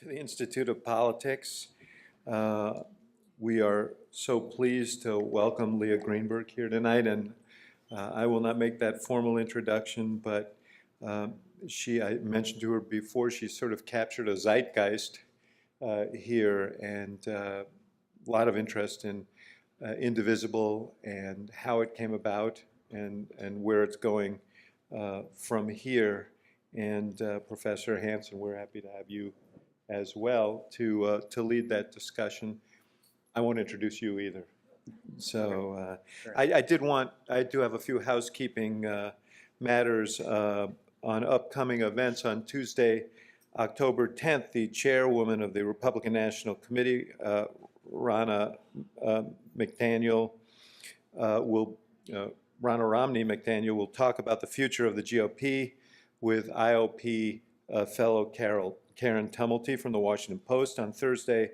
To the Institute of Politics. We are so pleased to welcome Leah Greenberg here tonight, and I will not make that formal introduction, but I mentioned to her before, she sort of captured a zeitgeist here, and a lot of interest in Indivisible and how it came about and where it's going from here. And Professor Hanson, we're happy to have you as well to lead that discussion. I won't introduce you either. So I do have a few housekeeping matters on upcoming events. On Tuesday, October 10th, the chairwoman of the Republican National Committee, Ronna Romney McDaniel, will talk about the future of the GOP with IOP fellow Karen Tumulty from the Washington Post. On Thursday,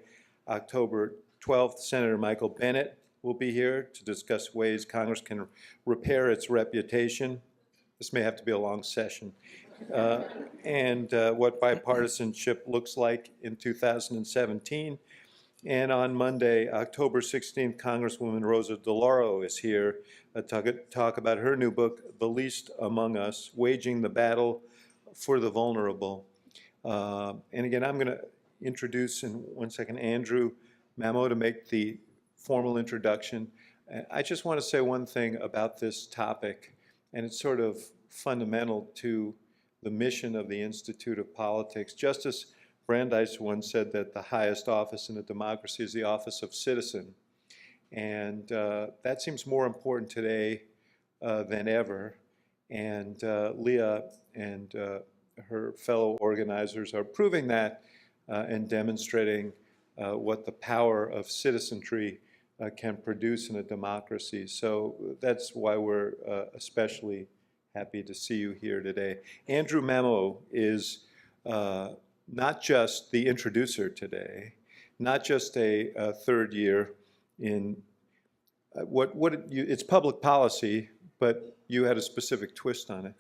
October 12th, Senator Michael Bennet will be here to discuss ways Congress can repair its reputation. This may have to be a long session. And what bipartisanship looks like in 2017. And on Monday, October 16th, Congresswoman Rosa DeLauro is here to talk about her new book, The Least Among Us, Waging the Battle for the Vulnerable. And again, I'm going to introduce in 1 second Andrew Mamo to make the formal introduction. I just want to say one thing about this topic, and it's sort of fundamental to the mission of the Institute of Politics. Justice Brandeis once said that the highest office in a democracy is the office of citizen. And that seems more important today than ever. And Leah and her fellow organizers are proving that and demonstrating what the power of citizenry can produce in a democracy. So that's why we're especially happy to see you here today. Andrew Mamo is not just the introducer today, not just a third year in it's public policy, but you had a specific twist on it.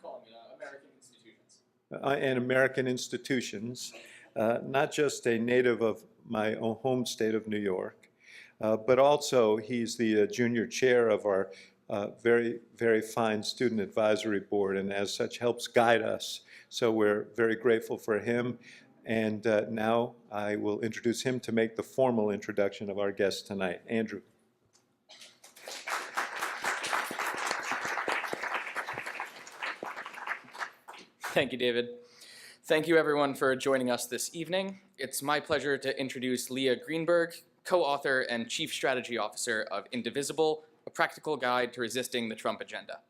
American institutions. And American institutions, not just a native of my own home state of New York, but also he's the junior chair of our very, very fine student advisory board, and as such helps guide us. So we're very grateful for him. And now I will introduce him to make the formal introduction of our guest tonight. Andrew. Thank you, David. Thank you, everyone, for joining us this evening. It's my pleasure to introduce Leah Greenberg, co-author and chief strategy officer of Indivisible, a practical guide to resisting the Trump agenda.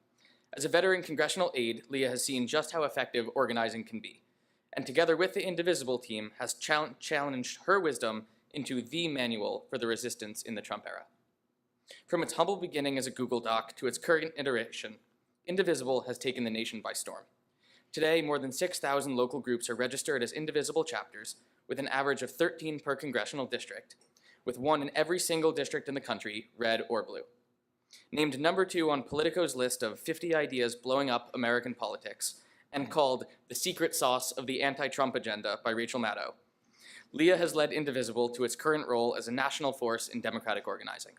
As a veteran congressional aide, Leah has seen just how effective organizing can be, and together with the Indivisible team has challenged her wisdom into the manual for the resistance in the Trump era. From its humble beginning as a Google Doc to its current iteration, Indivisible has taken the nation by storm. Today, more than 6,000 local groups are registered as Indivisible chapters, with an average of 13 per congressional district, with one in every single district in the country, red or blue. Named number 2 on Politico's list of 50 ideas blowing up American politics, and called the secret sauce of the anti-Trump agenda by Rachel Maddow, Leah has led Indivisible to its current role as a national force in democratic organizing.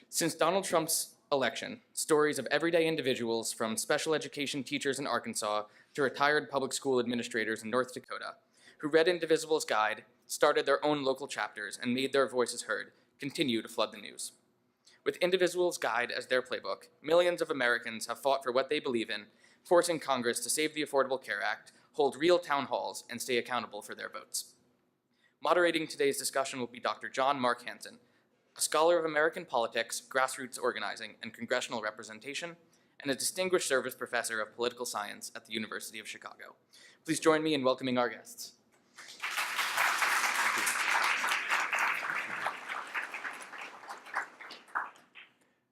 Since Donald Trump's election, stories of everyday individuals from special education teachers in Arkansas to retired public school administrators in North Dakota who read Indivisible's guide, started their own local chapters, and made their voices heard, continue to flood the news. With Indivisible's guide as their playbook, millions of Americans have fought for what they believe in, forcing Congress to save the Affordable Care Act, hold real town halls, and stay accountable for their votes. Moderating today's discussion will be Dr. John Mark Hanson, a scholar of American politics, grassroots organizing, and congressional representation, and a distinguished service professor of political science at the University of Chicago. Please join me in welcoming our guests.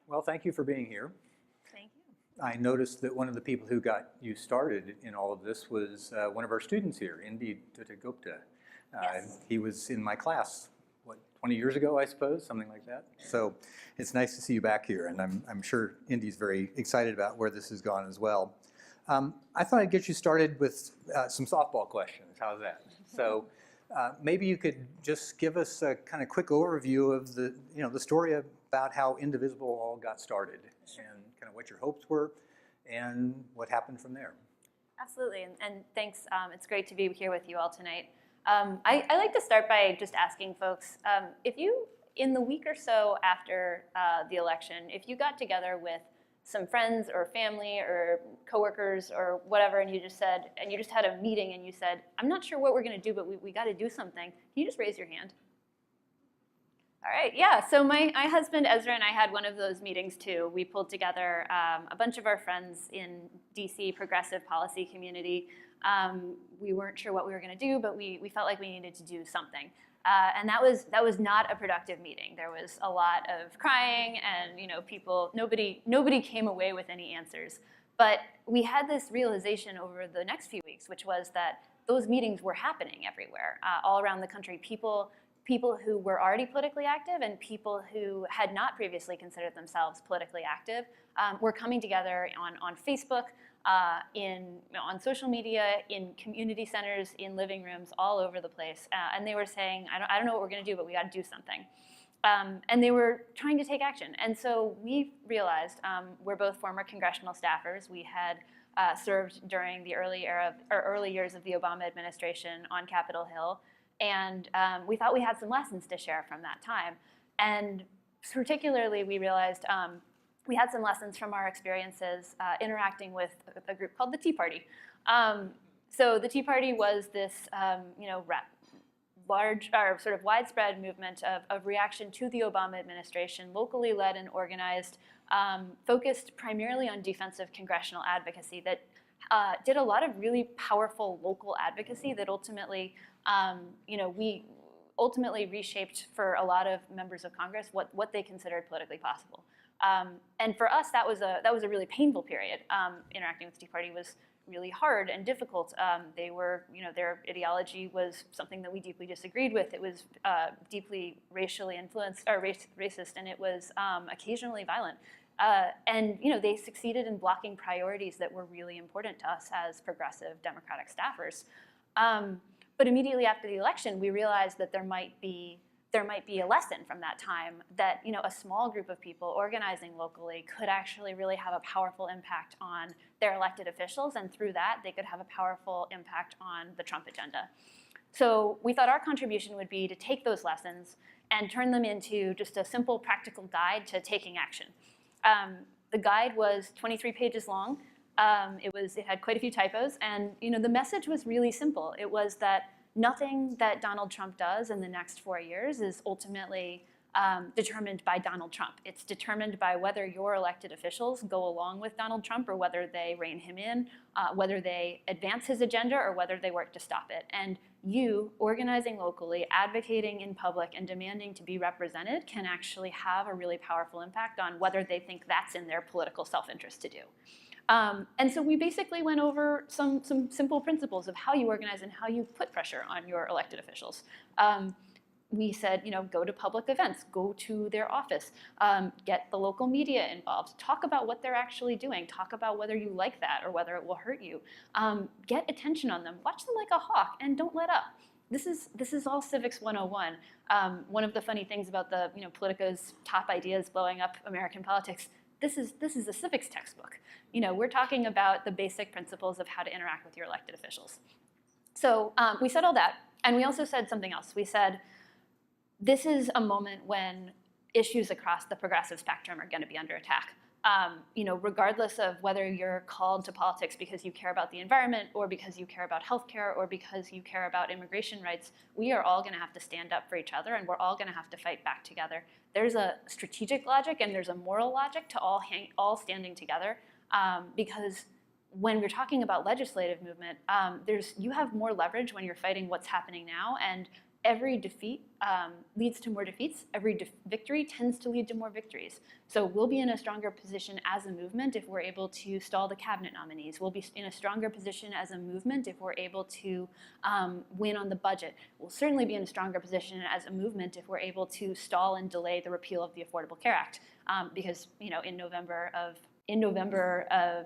Well, thank you for being here. Thank you. I noticed that one of the people who got you started in all of this was one of our students here, Indi Gupta. Yes. He was in my class, 20 years ago, I suppose, something like that. So it's nice to see you back here, and I'm sure Indi's very excited about where this has gone as well. I thought I'd get you started with some softball questions. How's that? So Maybe you could just give us a kind of quick overview of the story about how Indivisible all got started and kind of what your hopes were and what happened from there. Absolutely, and thanks. It's great to be here with you all tonight. I like to start by just asking folks, if you, in the week or so after the election, if you got together with some friends or family or coworkers or whatever, and you just had a meeting and you said, I'm not sure what we're going to do, but we got to do something. Can you just raise your hand? All right, yeah, so my husband Ezra and I had one of those meetings too. We pulled together a bunch of our friends in DC progressive policy community. We weren't sure what we were going to do, but we felt like we needed to do something. And that was not a productive meeting. There was a lot of crying, and nobody came away with any answers. But we had this realization over the next few weeks, which was that those meetings were happening everywhere, all around the country. People who were already politically active and people who had not previously considered themselves politically active were coming together on Facebook, on social media, in community centers, in living rooms, all over the place. And they were saying, I don't know what we're going to do, but we got to do something. And they were trying to take action. And so we realized, we're both former congressional staffers. We had served during the early years of the Obama administration on Capitol Hill. And we thought we had some lessons to share from that time. And particularly, we realized we had some lessons from our experiences interacting with a group called the Tea Party. So the Tea Party was this large or sort of widespread movement of reaction to the Obama administration, locally led and organized, focused primarily on defensive congressional advocacy that did a lot of really powerful local advocacy that ultimately we ultimately reshaped for a lot of members of Congress what they considered politically possible. And for us, that was a really painful period. Interacting with the Tea Party was really hard and difficult. Their ideology was something that we deeply disagreed with. It was deeply racially influenced or racist, and it was occasionally violent. And they succeeded in blocking priorities that were really important to us as progressive Democratic staffers. But immediately after the election, we realized that there might be a lesson from that time, that a small group of people organizing locally could actually really have a powerful impact on their elected officials, and through that, they could have a powerful impact on the Trump agenda. So we thought our contribution would be to take those lessons and turn them into just a simple, practical guide to taking action. The guide was 23 pages long. It had quite a few typos, and the message was really simple. It was that nothing that Donald Trump does in the next 4 years is ultimately determined by Donald Trump. It's determined by whether your elected officials go along with Donald Trump or whether they rein him in, whether they advance his agenda or whether they work to stop it. And you, organizing locally, advocating in public, and demanding to be represented can actually have a really powerful impact on whether they think that's in their political self-interest to do. And so we basically went over some simple principles of how you organize and how you put pressure on your elected officials. We said, go to public events, go to their office, get the local media involved, talk about what they're actually doing, talk about whether you like that or whether it will hurt you, get attention on them, watch them like a hawk, and don't let up. This is all Civics 101. One of the funny things about the Politico's top ideas blowing up American politics, this is a civics textbook. We're talking about the basic principles of how to interact with your elected officials. So we said all that, and we also said something else. We said, this is a moment when issues across the progressive spectrum are going to be under attack. Regardless of whether you're called to politics because you care about the environment or because you care about healthcare or because you care about immigration rights, we are all going to have to stand up for each other, and we're all going to have to fight back together. There's a strategic logic and there's a moral logic to all standing together, because when we're talking about legislative movement, you have more leverage when you're fighting what's happening now, and every defeat leads to more defeats. Every victory tends to lead to more victories. So we'll be in a stronger position as a movement if we're able to stall the cabinet nominees. We'll be in a stronger position as a movement if we're able to win on the budget. We'll certainly be in a stronger position as a movement if we're able to stall and delay the repeal of the Affordable Care Act. Because in November of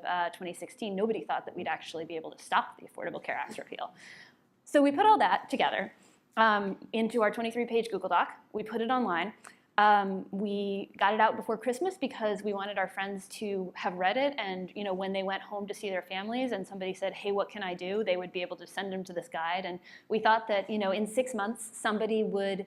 2016, nobody thought that we'd actually be able to stop the Affordable Care Act's repeal. So we put all that together. into our 23-page Google Doc. We put it online. We got it out before Christmas because we wanted our friends to have read it, and when they went home to see their families and somebody said, hey, what can I do? They would be able to send them to this guide. And we thought that in 6 months, somebody would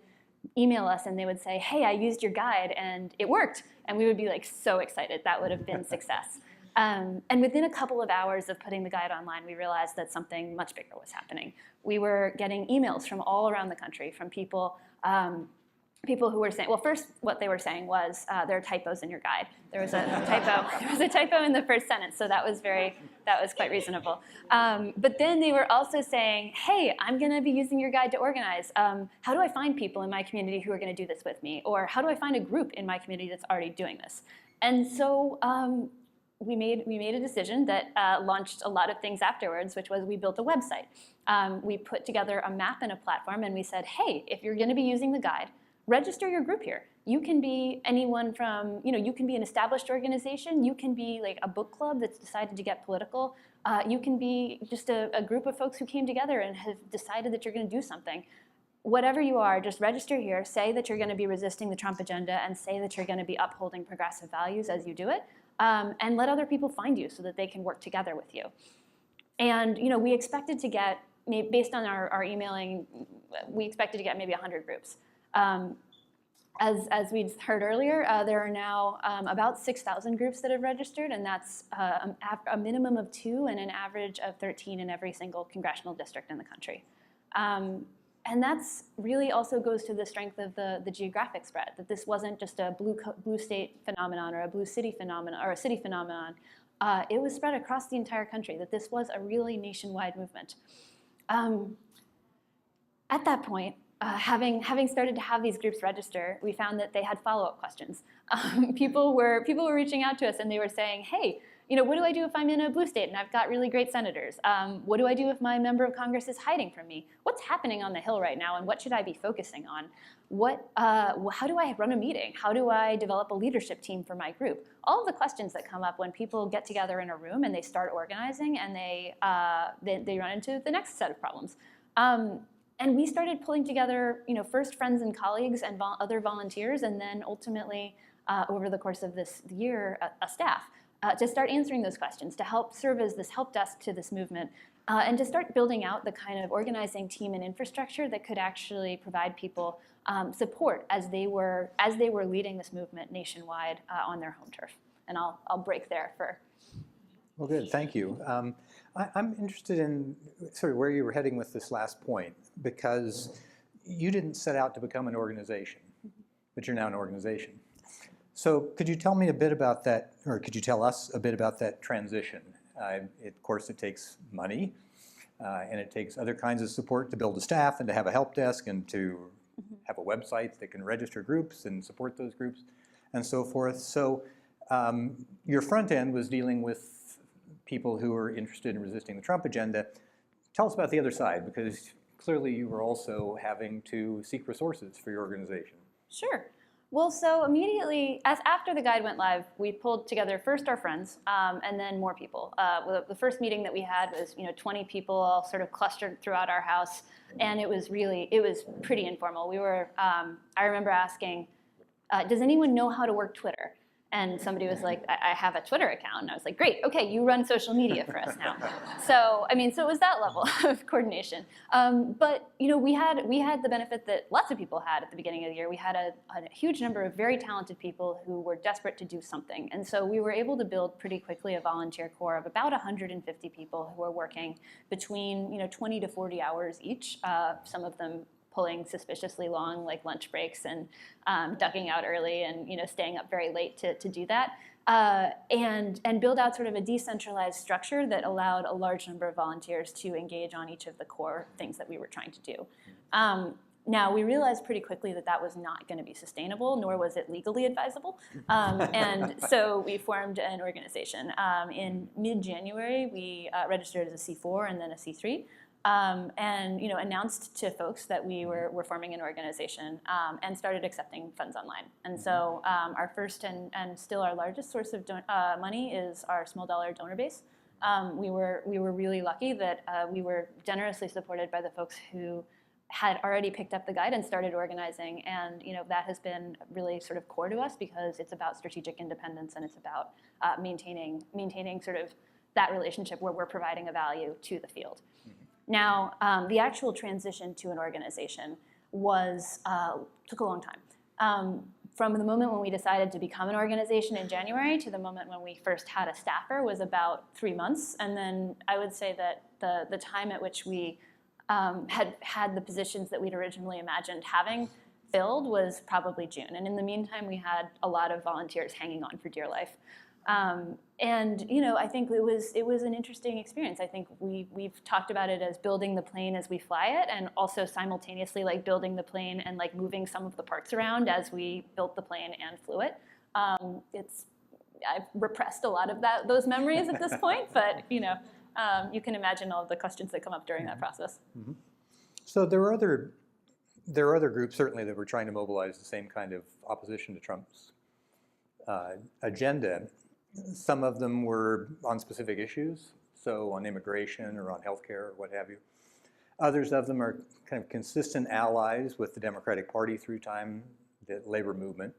email us and they would say, hey, I used your guide and it worked. And we would be like so excited. That would have been success. And within a couple of hours of putting the guide online, we realized that something much bigger was happening. We were getting emails from all around the country from people who were saying, well, first what they were saying was there are typos in your guide. There was a typo. There was a typo in the first sentence, so that was quite reasonable. But then they were also saying, hey, I'm going to be using your guide to organize. How do I find people in my community who are going to do this with me? Or how do I find a group in my community that's already doing this? And so we made a decision that launched a lot of things afterwards, which was we built a website. We put together a map and a platform, and we said, hey, if you're going to be using the guide, register your group here. You can be anyone from, you can be an established organization. You can be like a book club that's decided to get political. You can be just a group of folks who came together and have decided that you're going to do something. Whatever you are, just register here, say that you're going to be resisting the Trump agenda, and say that you're going to be upholding progressive values as you do it, and let other people find you so that they can work together with you. And we expected to get, based on our emailing, we expected to get maybe 100 groups. As we heard earlier, there are now about 6,000 groups that have registered, and that's a minimum of 2 and an average of 13 in every single congressional district in the country. And that's really also goes to the strength of the geographic spread, that this wasn't just a blue state phenomenon or a blue city phenomenon or a city phenomenon. It was spread across the entire country, that this was a really nationwide movement. At that point, having started to have these groups register, we found that they had follow-up questions. People were reaching out to us and they were saying, hey, what do I do if I'm in a blue state and I've got really great senators? What do I do if my member of Congress is hiding from me? What's happening on the Hill right now and what should I be focusing on? How do I run a meeting? How do I develop a leadership team for my group? All of the questions that come up when people get together in a room and they start organizing and they run into the next set of problems. And we started pulling together, first friends and colleagues and other volunteers, and then ultimately, over the course of this year, a staff, to start answering those questions, to help serve as this help desk to this movement, and to start building out the kind of organizing team and infrastructure that could actually provide people support as they were leading this movement nationwide on their home turf. And I'll break there for. Well, good, thank you. I'm interested in sort of where you were heading with this last point, because you didn't set out to become an organization, but you're now an organization. So could you tell me a bit about that, or could you tell us a bit about that transition? Of course, it takes money, and it takes other kinds of support to build a staff and to have a help desk and to have a website that can register groups and support those groups and so forth. So your front end was dealing with people who are interested in resisting the Trump agenda. Tell us about the other side, because clearly you were also having to seek resources for your organization. Sure. Well, so immediately, after the guide went live, we pulled together first our friends and then more people. The first meeting that we had was 20 people all sort of clustered throughout our house, and it was pretty informal. We were, I remember asking, does anyone know how to work Twitter? And somebody was like, I have a Twitter account. And I was like, great, okay, you run social media for us now. So it was that level of coordination. But we had the benefit that lots of people had at the beginning of the year. We had a huge number of very talented people who were desperate to do something. And so we were able to build pretty quickly a volunteer corps of about 150 people who were working between 20 to 40 hours each, some of them pulling suspiciously long lunch breaks and ducking out early and staying up very late to do that, and build out sort of a decentralized structure that allowed a large number of volunteers to engage on each of the core things that we were trying to do. Now, we realized pretty quickly that that was not going to be sustainable, nor was it legally advisable, and so we formed an organization. In mid-January, we registered as a C4 and then a C3. And announced to folks that we were forming an organization and started accepting funds online. And so our first and still our largest source of money is our small dollar donor base. We were really lucky that we were generously supported by the folks who had already picked up the guide and started organizing, and that has been really sort of core to us because it's about strategic independence and it's about maintaining sort of that relationship where we're providing a value to the field. Now, the actual transition to an organization took a long time. From the moment when we decided to become an organization in January to the moment when we first had a staffer was about 3 months, and then I would say that the time at which we had the positions that we'd originally imagined having filled was probably June. And in the meantime, we had a lot of volunteers hanging on for dear life. And I think it was an interesting experience. I think we've talked about it as building the plane as we fly it, and also simultaneously like building the plane and like moving some of the parts around as we built the plane and flew it. I've repressed a lot of those memories at this point, but you can imagine all of the questions that come up during that process. Mm-hmm. So there are other groups certainly that were trying to mobilize the same kind of opposition to Trump's agenda. Some of them were on specific issues, so on immigration or on healthcare or what have you. Others of them are kind of consistent allies with the Democratic Party through time, the labor movement.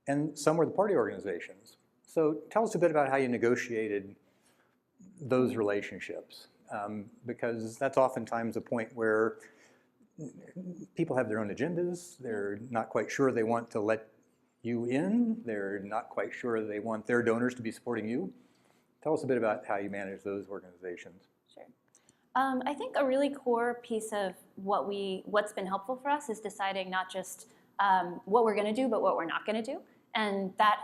And some were the party organizations. So tell us a bit about how you negotiated those relationships, because that's oftentimes a point where people have their own agendas. They're not quite sure they want to let you in. They're not quite sure they want their donors to be supporting you. Tell us a bit about how you manage those organizations. Sure. I think a really core piece of what's been helpful for us is deciding not just what we're going to do, but what we're not going to do. And that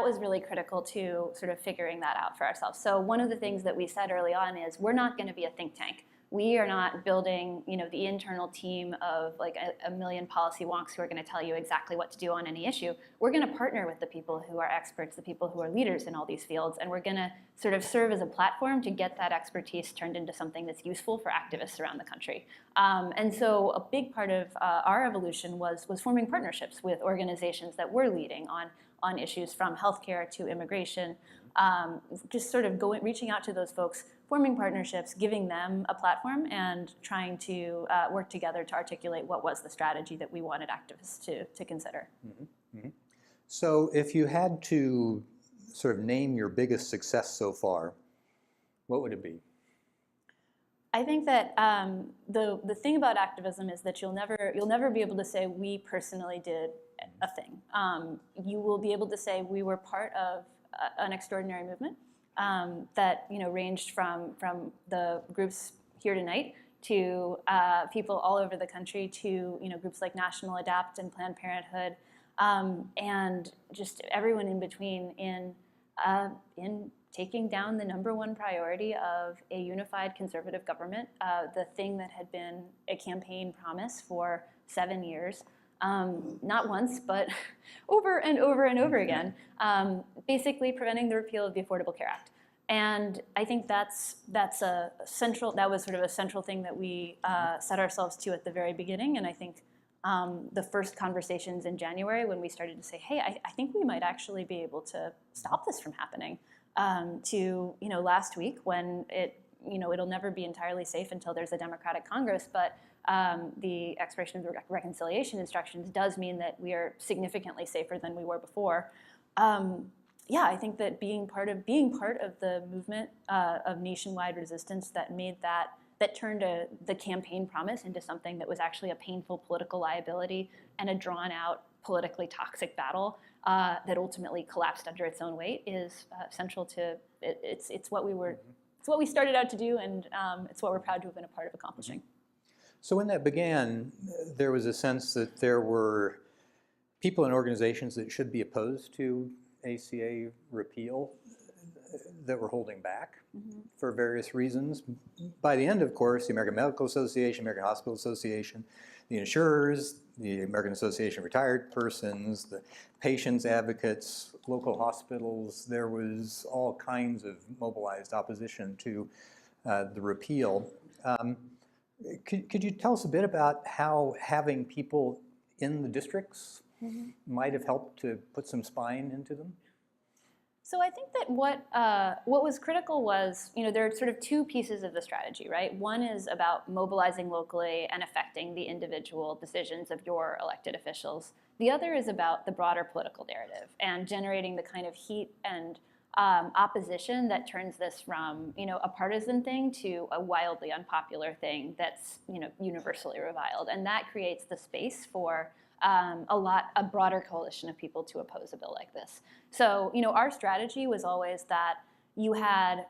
was really critical to sort of figuring that out for ourselves. So one of the things that we said early on is we're not going to be a think tank. We are not building, the internal team of like a million policy wonks who are going to tell you exactly what to do on any issue. We're going to partner with the people who are experts, the people who are leaders in all these fields, and we're going to sort of serve as a platform to get that expertise turned into something that's useful for activists around the country. And so a big part of our evolution was forming partnerships with organizations that were leading on issues from healthcare to immigration, just sort of reaching out to those folks, forming partnerships, giving them a platform, and trying to work together to articulate what was the strategy that we wanted activists to consider. Mm-hmm. Mm-hmm. So if you had to sort of name your biggest success so far, what would it be? I think that the thing about activism is that you'll never be able to say we personally did a thing. You will be able to say we were part of an extraordinary movement that ranged from the groups here tonight to people all over the country to groups like National Adapt and Planned Parenthood, and just everyone in between in taking down the #1 priority of a unified conservative government, the thing that had been a campaign promise for 7 years. Not once, but over and over and over again, basically preventing the repeal of the Affordable Care Act. And I think that was sort of a central thing that we set ourselves to at the very beginning. And I think the first conversations in January when we started to say, hey, I think we might actually be able to stop this from happening, to last week when it'll never be entirely safe until there's a Democratic Congress, but the expiration of the reconciliation instructions does mean that we are significantly safer than we were before. I think that being part of the movement of nationwide resistance that turned the campaign promise into something that was actually a painful political liability and a drawn-out, politically toxic battle that ultimately collapsed under its own weight is central to it. It's what we started out to do, and it's what we're proud to have been a part of accomplishing. So when that began, there was a sense that there were people and organizations that should be opposed to ACA repeal that were holding back for various reasons. By the end, of course, the American Medical Association, American Hospital Association, the insurers, the American Association of Retired Persons, the patients' advocates, local hospitals, there was all kinds of mobilized opposition to the repeal. Could you tell us a bit about how having people in the districts might have helped to put some spine into them? So I think that what was critical was, there are sort of two pieces of the strategy, right? One is about mobilizing locally and affecting the individual decisions of your elected officials. The other is about the broader political narrative and generating the kind of heat and opposition that turns this from, a partisan thing to a wildly unpopular thing that's, universally reviled. And that creates the space for a broader coalition of people to oppose a bill like this. So, our strategy was always that you had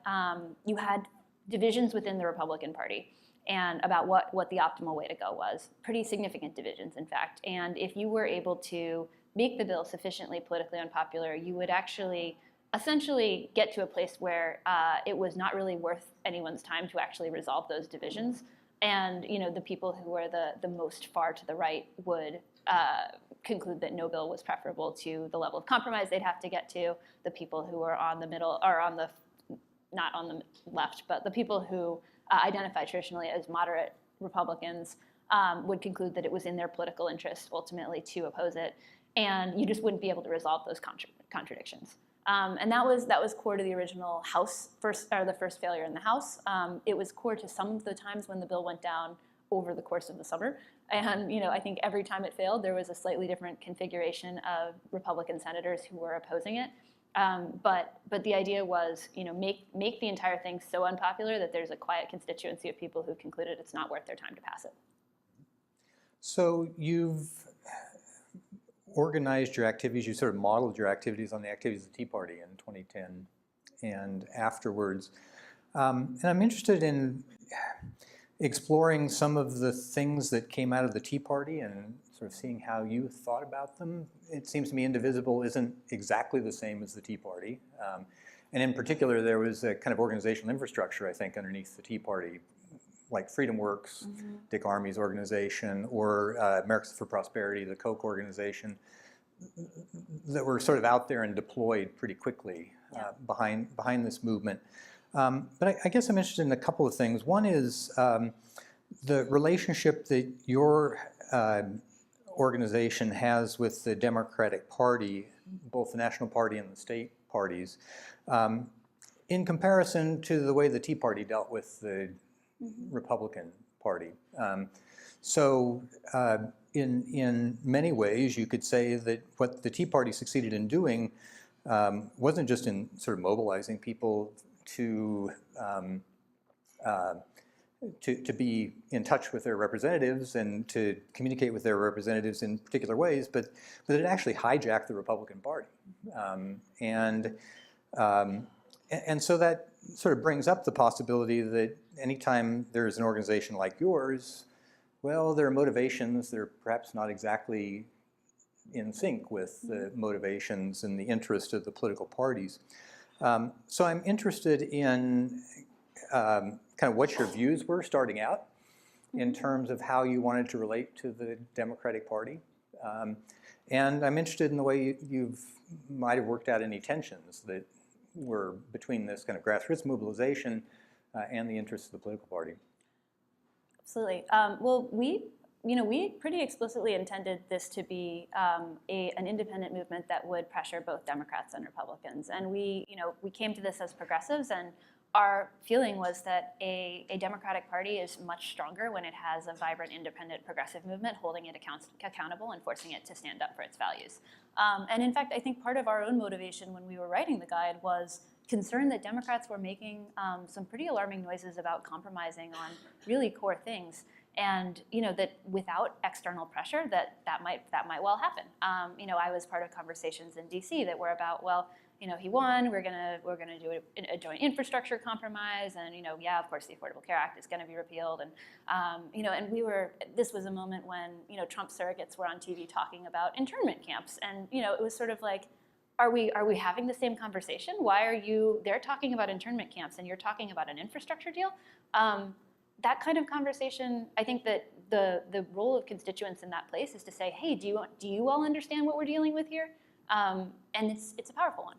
divisions within the Republican Party and about what the optimal way to go was. Pretty significant divisions, in fact. And if you were able to make the bill sufficiently politically unpopular, you would actually essentially get to a place where it was not really worth anyone's time to actually resolve those divisions. And the people who were the most far to the right would conclude that no bill was preferable to the level of compromise they'd have to get to. The people who were on the middle, or not on the left, but the people who identify traditionally as moderate Republicans would conclude that it was in their political interest ultimately to oppose it, and you just wouldn't be able to resolve those contradictions. And that was core to the original House the first failure in the House. It was core to some of the times when the bill went down over the course of the summer. And I think every time it failed, there was a slightly different configuration of Republican senators who were opposing it. But the idea was, make the entire thing so unpopular that there's a quiet constituency of people who concluded it's not worth their time to pass it. So you've organized your activities, you sort of modeled your activities on the activities of the Tea Party in 2010 and afterwards. And I'm interested in exploring some of the things that came out of the Tea Party and sort of seeing how you thought about them. It seems to me Indivisible isn't exactly the same as the Tea Party. And in particular, there was a kind of organizational infrastructure, I think, underneath the Tea Party, like Freedom Works, Dick Armey's organization, or Americans for Prosperity, the Koch organization, that were sort of out there and deployed pretty quickly behind this movement. But I guess I'm interested in a couple of things. One is the relationship that your organization has with the Democratic Party, both the National Party and the state parties, in comparison to the way the Tea Party dealt with the Republican Party. So in many ways, you could say that what the Tea Party succeeded in doing wasn't just in sort of mobilizing people to be in touch with their representatives and to communicate with their representatives in particular ways, but it actually hijacked the Republican Party. And so that sort of brings up the possibility that anytime there's an organization like yours, well, there are motivations that are perhaps not exactly in sync with the motivations and the interest of the political parties. So I'm interested in kind of what your views were starting out in terms of how you wanted to relate to the Democratic Party. And I'm interested in the way you might have worked out any tensions that were between this kind of grassroots mobilization and the interests of the political party. Absolutely. Well, we pretty explicitly intended this to be an independent movement that would pressure both Democrats and Republicans. And we came to this as progressives, and our feeling was that a Democratic Party is much stronger when it has a vibrant, independent, progressive movement holding it accountable and forcing it to stand up for its values. And in fact, I think part of our own motivation when we were writing the guide was concern that Democrats were making some pretty alarming noises about compromising on really core things, and that without external pressure, that might well happen. I was part of conversations in DC that were about, well, he won. We're gonna do a joint infrastructure compromise, and yeah, of course, the Affordable Care Act is going to be repealed, and and this was a moment when Trump surrogates were on TV talking about internment camps, and it was sort of like, are we having the same conversation? Why are they're talking about internment camps and you're talking about an infrastructure deal? That kind of conversation, I think that the role of constituents in that place is to say, hey, do you all understand what we're dealing with here? And it's a powerful one.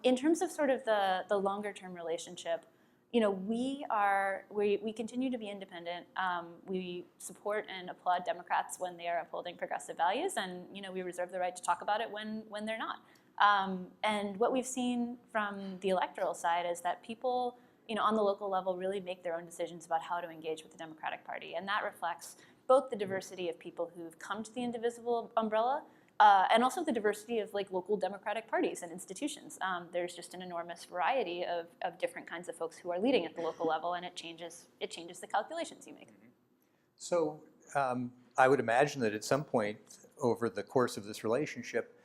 In terms of sort of the longer term relationship, we continue to be independent. We support and applaud Democrats when they are upholding progressive values, and we reserve the right to talk about it when they're not. And what we've seen from the electoral side is that people, on the local level really make their own decisions about how to engage with the Democratic Party. And that reflects both the diversity of people who've come to the Indivisible umbrella and also the diversity of local Democratic parties and institutions. There's just an enormous variety of different kinds of folks who are leading at the local level, and it changes the calculations you make. So I would imagine that at some point over the course of this relationship,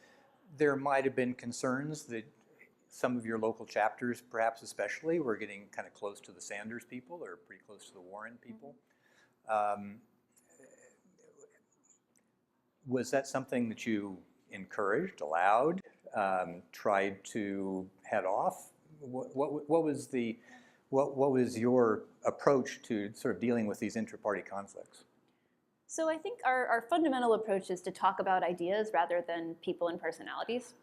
there might have been concerns that some of your local chapters, perhaps especially, were getting kind of close to the Sanders people or pretty close to the Warren people. Was that something that you encouraged, allowed, tried to head off? What was your approach to sort of dealing with these intra-party conflicts? So I think our fundamental approach is to talk about ideas rather than people and personalities.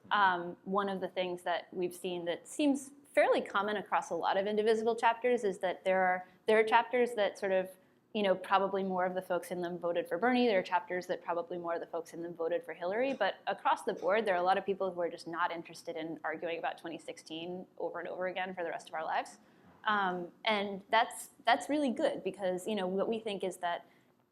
One of the things that we've seen that seems fairly common across a lot of Indivisible chapters is that there are chapters that sort of, probably more of the folks in them voted for Bernie. There are chapters that probably more of the folks in them voted for Hillary. But across the board, there are a lot of people who are just not interested in arguing about 2016 over and over again for the rest of our lives. And that's really good because, what we think is that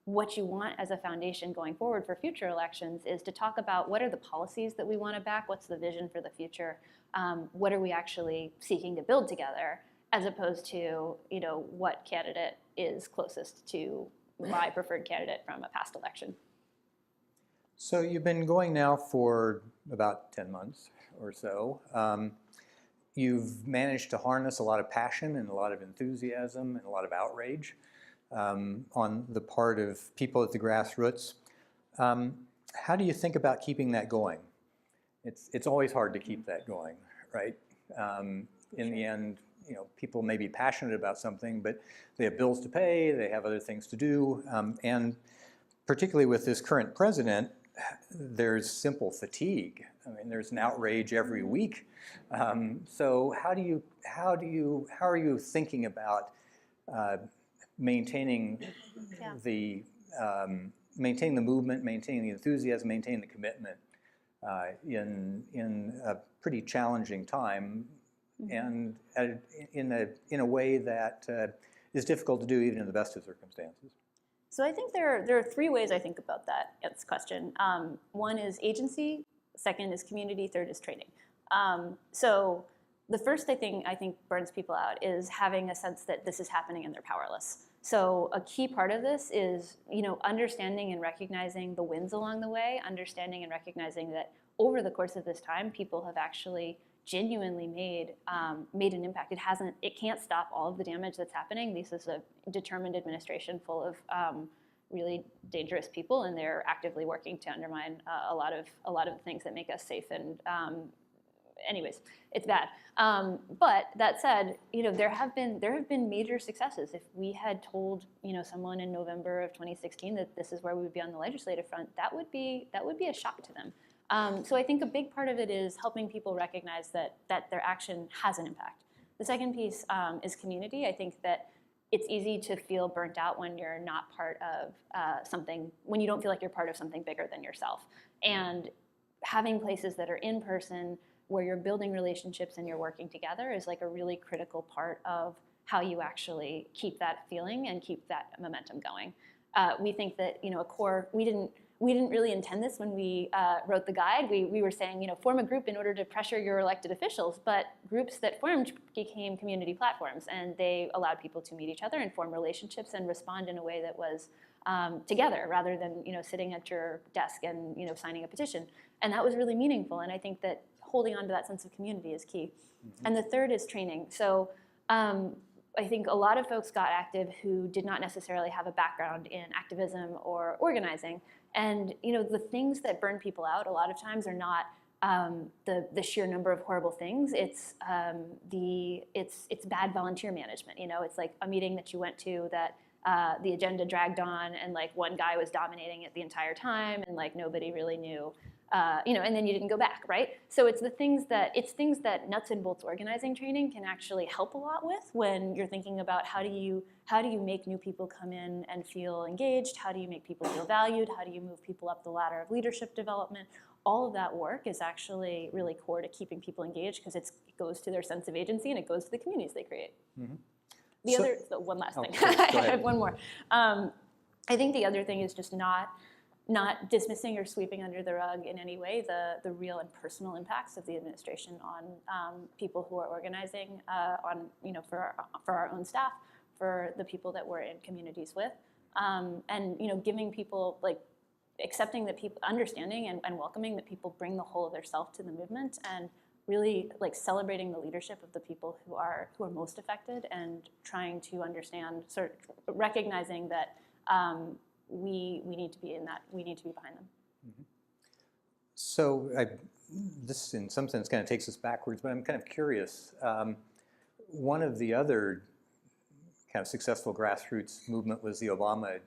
what you want as a foundation going forward for future elections is to talk about what are the policies that we want to back, what's the vision for the future, what are we actually seeking to build together, as opposed to, what candidate is closest to my preferred candidate from a past election. So you've been going now for about 10 months or so. You've managed to harness a lot of passion and a lot of enthusiasm and a lot of outrage on the part of people at the grassroots. How do you think about keeping that going? It's always hard to keep that going, right? In the end, people may be passionate about something, but they have bills to pay, they have other things to do, and particularly with this current president, there's simple fatigue. I mean, there's an outrage every week. So how are you thinking about maintaining the movement, maintaining the enthusiasm, maintaining the commitment in a pretty challenging time, and in a way that is difficult to do even in the best of circumstances? So I think there are three ways I think about this question. One is agency, second is community, third is training. So the first thing I think burns people out is having a sense that this is happening and they're powerless. So a key part of this is, understanding and recognizing the wins along the way, understanding and recognizing that over the course of this time, people have actually genuinely made an impact. It can't stop all of the damage that's happening. This is a determined administration full of really dangerous people, and they're actively working to undermine a lot of the things that make us safe. And anyways, it's bad. But that said, there have been major successes. If we had told someone in November of 2016 that this is where we would be on the legislative front, that would be a shock to them. So I think a big part of it is helping people recognize that their action has an impact. The second piece is community. I think that it's easy to feel burnt out when you're not part of something, when you don't feel like you're part of something bigger than yourself. And having places that are in person where you're building relationships and you're working together is like a really critical part of how you actually keep that feeling and keep that momentum going. We think that we didn't really intend this when we wrote the guide. We were saying, form a group in order to pressure your elected officials, but groups that formed became community platforms, and they allowed people to meet each other and form relationships and respond in a way that was together rather than sitting at your desk and signing a petition. And that was really meaningful, and I think that holding on to that sense of community is key. Mm-hmm. And the third is training. So I think a lot of folks got active who did not necessarily have a background in activism or organizing. And the things that burn people out a lot of times are not the sheer number of horrible things. It's bad volunteer management. It's like a meeting that you went to that the agenda dragged on, and like one guy was dominating it the entire time, and like nobody really knew. And then you didn't go back, right? So it's things that nuts and bolts organizing training can actually help a lot with when you're thinking about how do you make new people come in and feel engaged? How do you make people feel valued? How do you move people up the ladder of leadership development? all of that work is actually really core to keeping people engaged because it goes to their sense of agency and it goes to the communities they create. Mm-hmm. One last thing, Please, I have one more. I think the other thing is just not dismissing or sweeping under the rug in any way the real and personal impacts of the administration on people who are organizing, for our own staff, for the people that we're in communities with, and giving people accepting that people, understanding and welcoming that people bring the whole of their self to the movement, and really celebrating the leadership of the people who are most affected, and trying to understand, sort of recognizing that we need to be in that, we need to be behind them. Mm-hmm. So this in some sense kind of takes us backwards, but I'm kind of curious. One of the other kind of successful grassroots movement was the Obama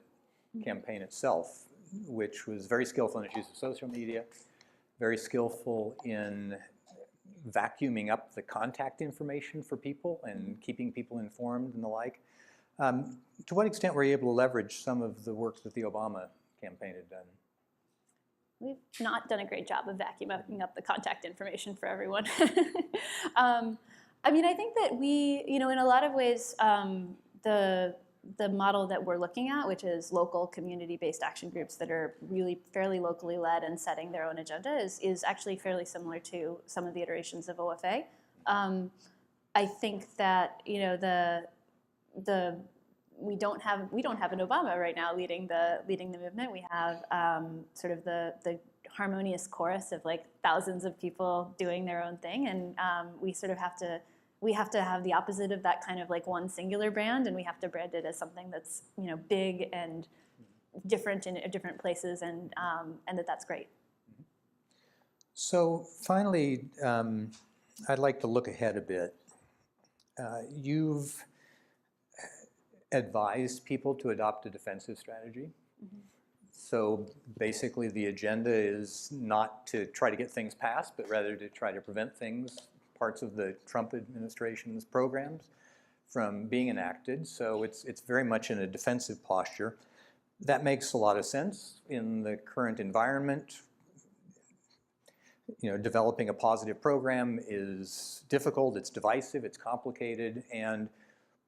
campaign itself, which was very skillful in its use of social media, very skillful in vacuuming up the contact information for people and keeping people informed and the like. To what extent were you able to leverage some of the work that the Obama campaign had done? We've not done a great job of vacuuming up the contact information for everyone. I think that we, in a lot of ways, the model that we're looking at, which is local community-based action groups that are really fairly locally led and setting their own agenda, is actually fairly similar to some of the iterations of OFA. I think that we don't have an Obama right now leading the movement. We have sort of the harmonious chorus of thousands of people doing their own thing, and we sort of have to have the opposite of that kind of one singular brand, and we have to brand it as something that's big and different in different places, and that's great. So finally, I'd like to look ahead a bit. You've advised people to adopt a defensive strategy. Mm-hmm. So basically the agenda is not to try to get things passed, but rather to try to prevent parts of the Trump administration's programs from being enacted. So it's very much in a defensive posture. That makes a lot of sense in the current environment. Developing a positive program is difficult, it's divisive, it's complicated, and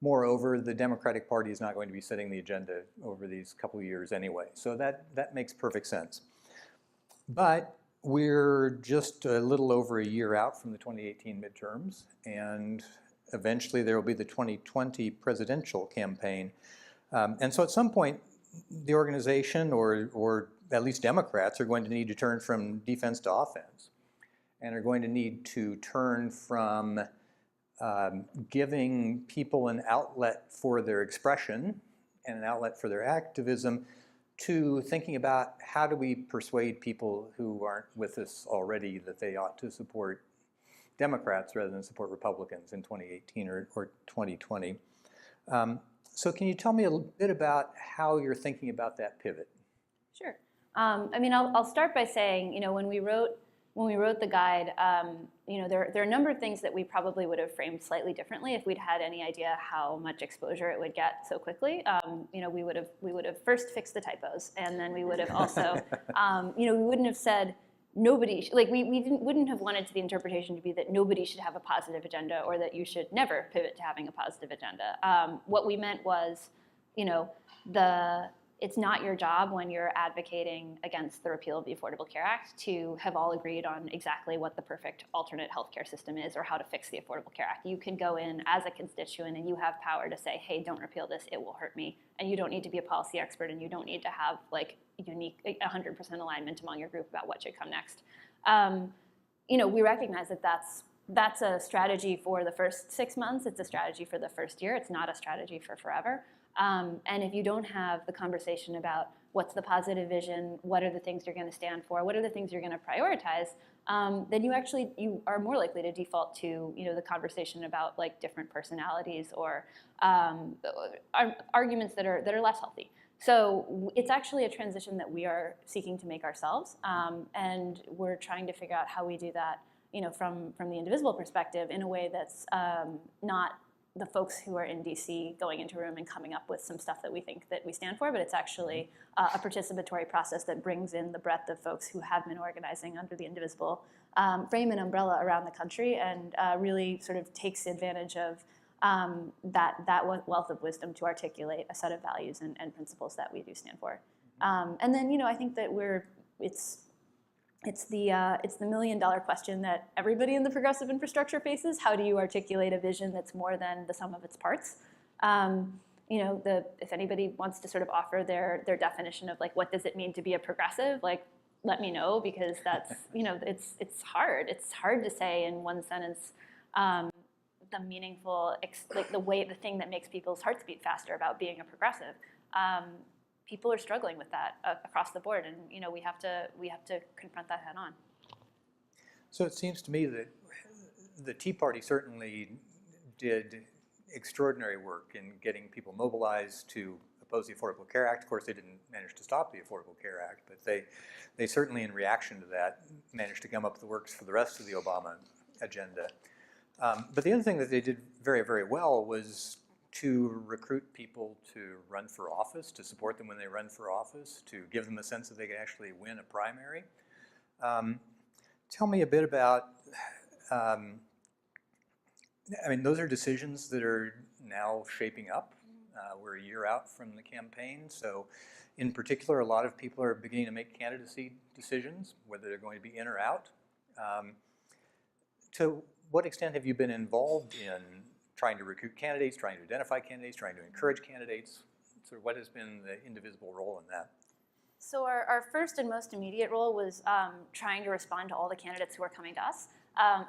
moreover, the Democratic Party is not going to be setting the agenda over these couple of years anyway. So that makes perfect sense. But we're just a little over a year out from the 2018 midterms, and eventually there will be the 2020 presidential campaign. And so at some point, the organization, or at least Democrats, are going to need to turn from defense to offense, and are going to need to turn from giving people an outlet for their expression and an outlet for their activism to thinking about how do we persuade people who aren't with us already that they ought to support Democrats rather than support Republicans in 2018 or 2020. So can you tell me a little bit about how you're thinking about that pivot? Sure. I'll start by saying, when we wrote the guide, there are a number of things that we probably would have framed slightly differently if we'd had any idea how much exposure it would get so quickly. We would have first fixed the typos, and then we would have also, we wouldn't have said nobody, wouldn't have wanted the interpretation to be that nobody should have a positive agenda, or that you should never pivot to having a positive agenda. What we meant was, it's not your job when you're advocating against the repeal of the Affordable Care Act to have all agreed on exactly what the perfect alternate healthcare system is or how to fix the Affordable Care Act. You can go in as a constituent and you have power to say, hey, don't repeal this, it will hurt me. And you don't need to be a policy expert, and you don't need to have unique 100% alignment among your group about what should come next. We recognize that that's a strategy for the first 6 months. It's a strategy for the first year. It's not a strategy for forever. And if you don't have the conversation about what's the positive vision, what are the things you're going to stand for, what are the things you're going to prioritize, then you are more likely to default to the conversation about different personalities or arguments that are less healthy. So it's actually a transition that we are seeking to make ourselves, and we're trying to figure out how we do that, from the Indivisible perspective in a way that's not the folks who are in DC going into a room and coming up with some stuff that we think that we stand for, but it's actually a participatory process that brings in the breadth of folks who have been organizing under the Indivisible frame and umbrella around the country, and really sort of takes advantage of that wealth of wisdom to articulate a set of values and principles that we do stand for. And then, I think that it's the million-dollar question that everybody in the progressive infrastructure faces. How do you articulate a vision that's more than the sum of its parts? If anybody wants to sort of offer their definition of like what does it mean to be a progressive, like let me know, because that's it's hard. It's hard to say in one sentence the meaningful the thing that makes people's hearts beat faster about being a progressive. People are struggling with that across the board, and we have to confront that head on. So it seems to me that the Tea Party certainly did extraordinary work in getting people mobilized to oppose the Affordable Care Act. Of course, they didn't manage to stop the Affordable Care Act, but they certainly, in reaction to that, managed to gum up the works for the rest of the Obama agenda. But the other thing that they did very, very well was to recruit people to run for office, to support them when they run for office, to give them a sense that they could actually win a primary. Tell me a bit about, those are decisions that are now shaping up. We're a year out from the campaign, so in particular, a lot of people are beginning to make candidacy decisions, whether they're going to be in or out. To what extent have you been involved in trying to recruit candidates, trying to identify candidates, trying to encourage candidates? So what has been the Indivisible role in that? So our first and most immediate role was trying to respond to all the candidates who were coming to us,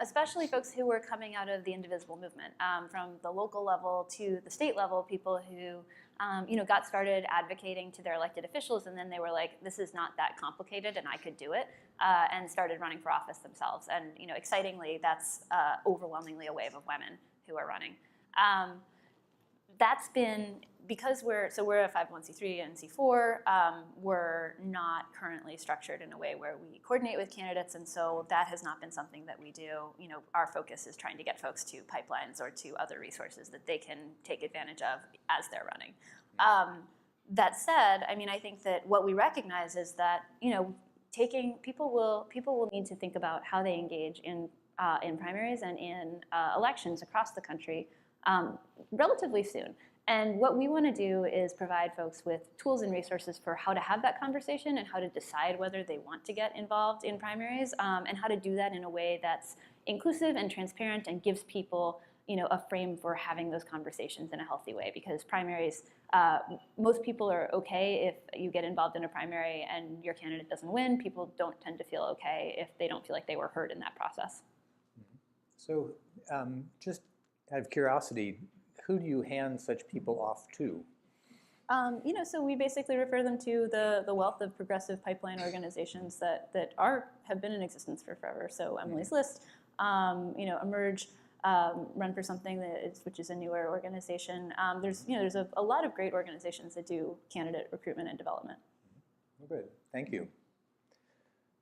especially folks who were coming out of the Indivisible movement, from the local level to the state level, people who got started advocating to their elected officials, and then they were like, this is not that complicated and I could do it, and started running for office themselves. And excitingly, that's overwhelmingly a wave of women who are running. That's been, because we're a 501c3 and C4, we're not currently structured in a way where we coordinate with candidates, and so that has not been something that we do. Our focus is trying to get folks to pipelines or to other resources that they can take advantage of as they're running. That said, I think that what we recognize is that people will need to think about how they engage in primaries and in elections across the country relatively soon. And what we want to do is provide folks with tools and resources for how to have that conversation and how to decide whether they want to get involved in primaries, and how to do that in a way that's inclusive and transparent and gives people a frame for having those conversations in a healthy way. Because primaries, most people are okay if you get involved in a primary and your candidate doesn't win. People don't tend to feel okay if they don't feel like they were heard in that process. So just out of curiosity, who do you hand such people off to? So we basically refer them to the wealth of progressive pipeline organizations that have been in existence for forever. So Emily's List, Emerge, Run for Something, which is a newer organization. There's a lot of great organizations that do candidate recruitment and development. Good, thank you.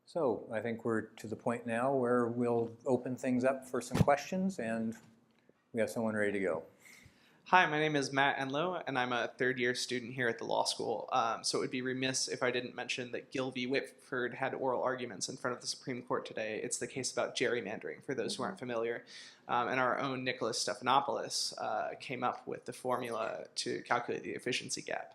So I think we're to the point now where we'll open things up for some questions, and we have someone ready to go. Hi, my name is Matt Enlow, and I'm a third-year student here at the law school. So it would be remiss if I didn't mention that Gill v. Whitford had oral arguments in front of the Supreme Court today. It's the case about gerrymandering, for those who aren't familiar. And our own Nicholas Stephanopoulos came up with the formula to calculate the efficiency gap.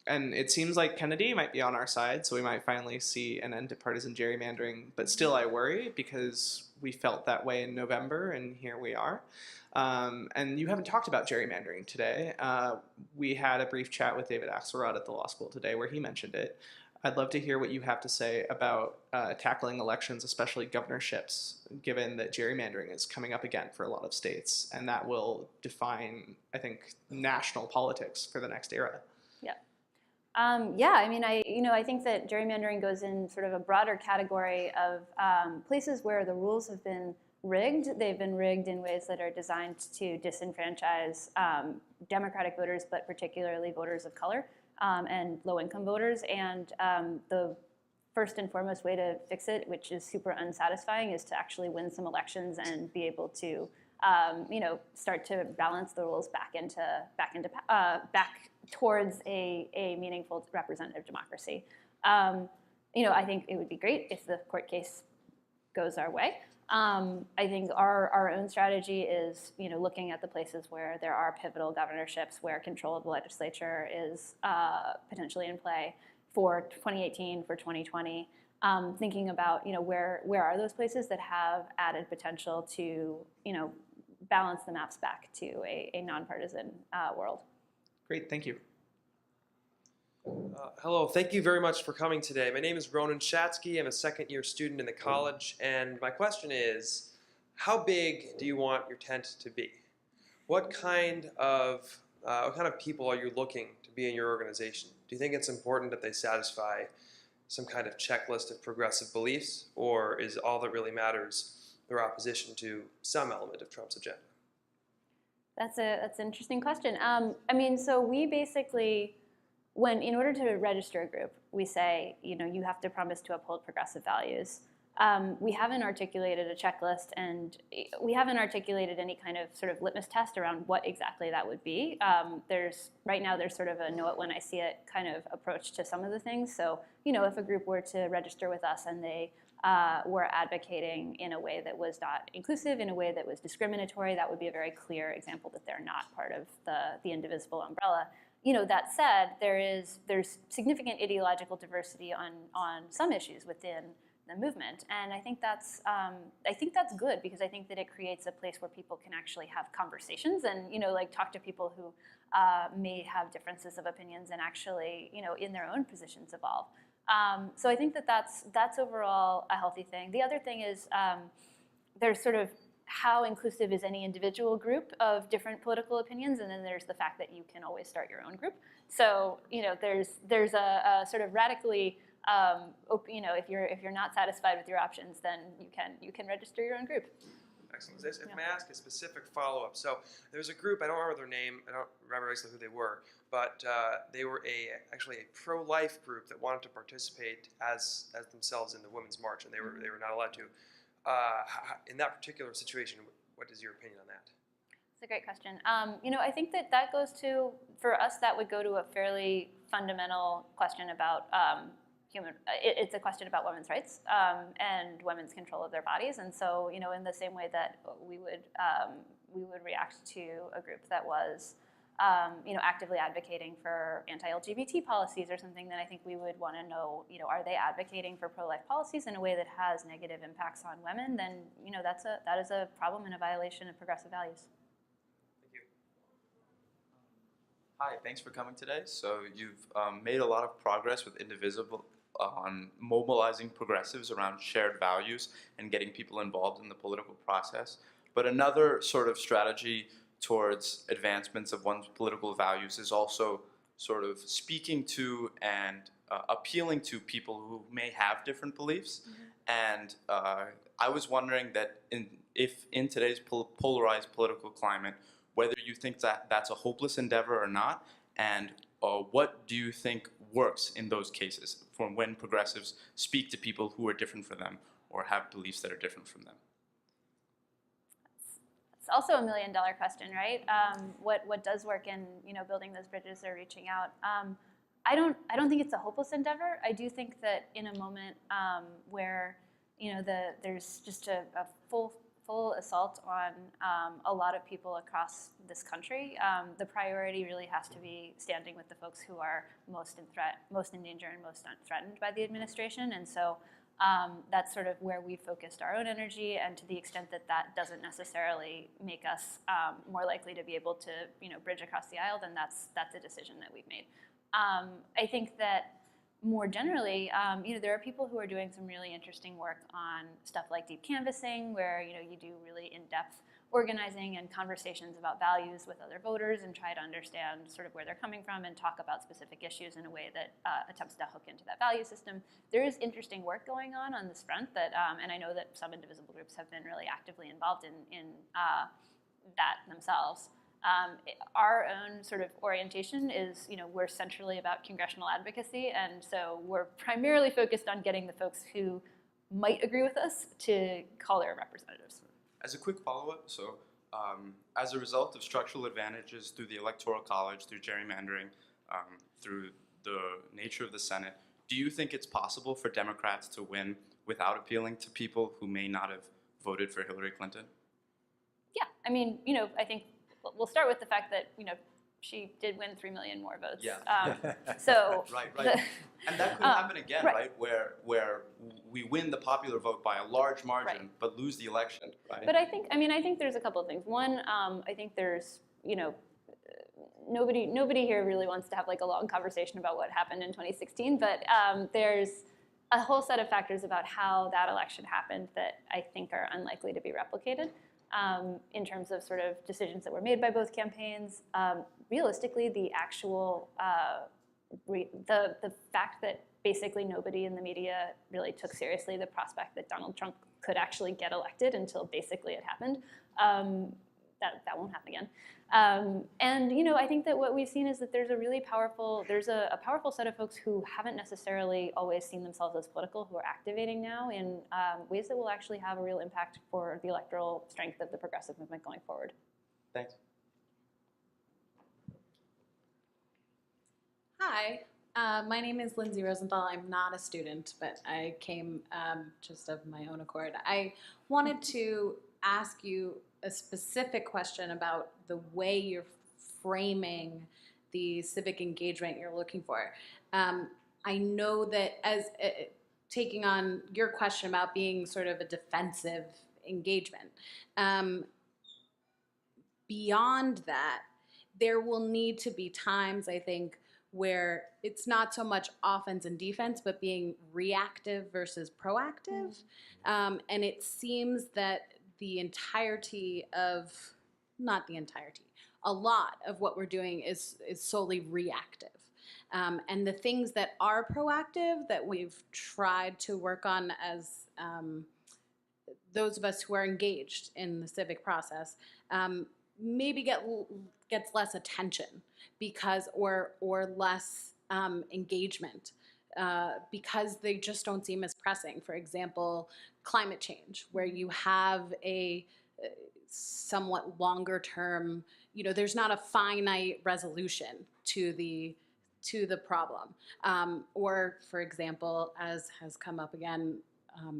And it seems like Kennedy might be on our side, so we might finally see an end to partisan gerrymandering. But still, I worry, because we felt that way in November, and here we are. And you haven't talked about gerrymandering today. We had a brief chat with David Axelrod at the law school today where he mentioned it. I'd love to hear what you have to say about tackling elections, especially governorships, given that gerrymandering is coming up again for a lot of states, and that will define, I think, national politics for the next era. I think that gerrymandering goes in sort of a broader category of places where the rules have been rigged. They've been rigged in ways that are designed to disenfranchise Democratic voters, but particularly voters of color and low-income voters. And the first and foremost way to fix it, which is super unsatisfying, is to actually win some elections and be able to start to balance the rules back towards a meaningful representative democracy. I think it would be great if the court case goes our way. I think our own strategy is, looking at the places where there are pivotal governorships, where control of the legislature is potentially in play for 2018, for 2020, thinking about, where are those places that have added potential to, balance the maps back to a nonpartisan world. Great, thank you. Hello, thank you very much for coming today. My name is Ronan Shatsky. I'm a second-year student in the college, and my question is, how big do you want your tent to be? What kind of people are you looking to be in your organization? Do you think it's important that they satisfy some kind of checklist of progressive beliefs, or is all that really matters their opposition to some element of Trump's agenda? That's an interesting question. So we basically, in order to register a group, we say, you have to promise to uphold progressive values. We haven't articulated a checklist, and we haven't articulated any kind of sort of litmus test around what exactly that would be. Right now there's sort of a know it when I see it kind of approach to some of the things. So, if a group were to register with us and they were advocating in a way that was not inclusive, in a way that was discriminatory, that would be a very clear example that they're not part of the Indivisible umbrella. That said, there's significant ideological diversity on some issues within the movement, and I think that's good, because I think that it creates a place where people can actually have conversations and talk to people who may have differences of opinions and actually in their own positions evolve. So I think that's overall a healthy thing. The other thing is there's sort of how inclusive is any individual group of different political opinions, and then there's the fact that you can always start your own group. So there's a sort of radically if you're not satisfied with your options, then you can register your own group. Excellent. If I may ask a specific follow-up. So there's a group, I don't remember their name, I don't remember exactly who they were, but they were actually a pro-life group that wanted to participate as themselves in the Women's March, and they were not allowed to. In that particular situation, what is your opinion on that? That's a great question. I think that goes to, for us, that would go to a fairly fundamental question about it's a question about women's rights and women's control of their bodies. And so, in the same way that we would react to a group that was, actively advocating for anti-LGBT policies or something, then I think we would want to know, are they advocating for pro-life policies in a way that has negative impacts on women? Then, that is a problem and a violation of progressive values. Thank you. Hi, thanks for coming today. So you've made a lot of progress with Indivisible on mobilizing progressives around shared values and getting people involved in the political process. But another sort of strategy towards advancements of one's political values is also sort of speaking to and appealing to people who may have different beliefs. Mm-hmm. And I was wondering that if in today's polarized political climate, whether you think that that's a hopeless endeavor or not, and what do you think works in those cases for when progressives speak to people who are different from them or have beliefs that are different from them? It's also $1 million question, right? What does work in building those bridges or reaching out? I don't think it's a hopeless endeavor. I do think that in a moment where there's just a full assault on a lot of people across this country, the priority really has to be standing with the folks who are most in danger and most threatened by the administration. And so that's sort of where we focused our own energy, and to the extent that that doesn't necessarily make us more likely to be able to bridge across the aisle, then that's a decision that we've made. I think that more generally, there are people who are doing some really interesting work on stuff like deep canvassing, where you do really in-depth organizing and conversations about values with other voters and try to understand sort of where they're coming from and talk about specific issues in a way that attempts to hook into that value system. There is interesting work going on this front that, and I know that some Indivisible groups have been really actively involved in that themselves. Our own sort of orientation is, we're centrally about congressional advocacy, and so we're primarily focused on getting the folks who might agree with us to call their representatives. As a quick follow-up, so as a result of structural advantages through the Electoral College, through gerrymandering, through the nature of the Senate, do you think it's possible for Democrats to win without appealing to people who may not have voted for Hillary Clinton? Yeah, I mean, I think we'll start with the fact that, she did win 3 million more votes. Yeah. So Right. the- And that could happen again, right. right? Where we win the popular vote by a large margin, Right. but lose the election, right? But I think there's a couple of things. One, I think there's, nobody here really wants to have like a long conversation about what happened in 2016, but there's a whole set of factors about how that election happened that I think are unlikely to be replicated in terms of sort of decisions that were made by both campaigns. Realistically, the actual, the fact that basically nobody in the media really took seriously the prospect that Donald Trump could actually get elected until basically it happened. That won't happen again. And I think that what we've seen is that there's a powerful set of folks who haven't necessarily always seen themselves as political, who are activating now in ways that will actually have a real impact for the electoral strength of the progressive movement going forward. Thanks. Hi, my name is Lindsay Rosenthal. I'm not a student, but I came just of my own accord. I wanted to ask you a specific question about the way you're framing the civic engagement you're looking for. I know that as taking on your question about being sort of a defensive engagement, beyond that, there will need to be times, I think, where it's not so much offense and defense, but being reactive versus proactive. And it seems that the entirety of, not the entirety, a lot of what we're doing is solely reactive. And the things that are proactive that we've tried to work on as those of us who are engaged in the civic process, maybe gets less attention because or less engagement because they just don't seem as pressing. For example, climate change, where you have a somewhat longer term, there's not a finite resolution to the problem. Or, for example, as has come up again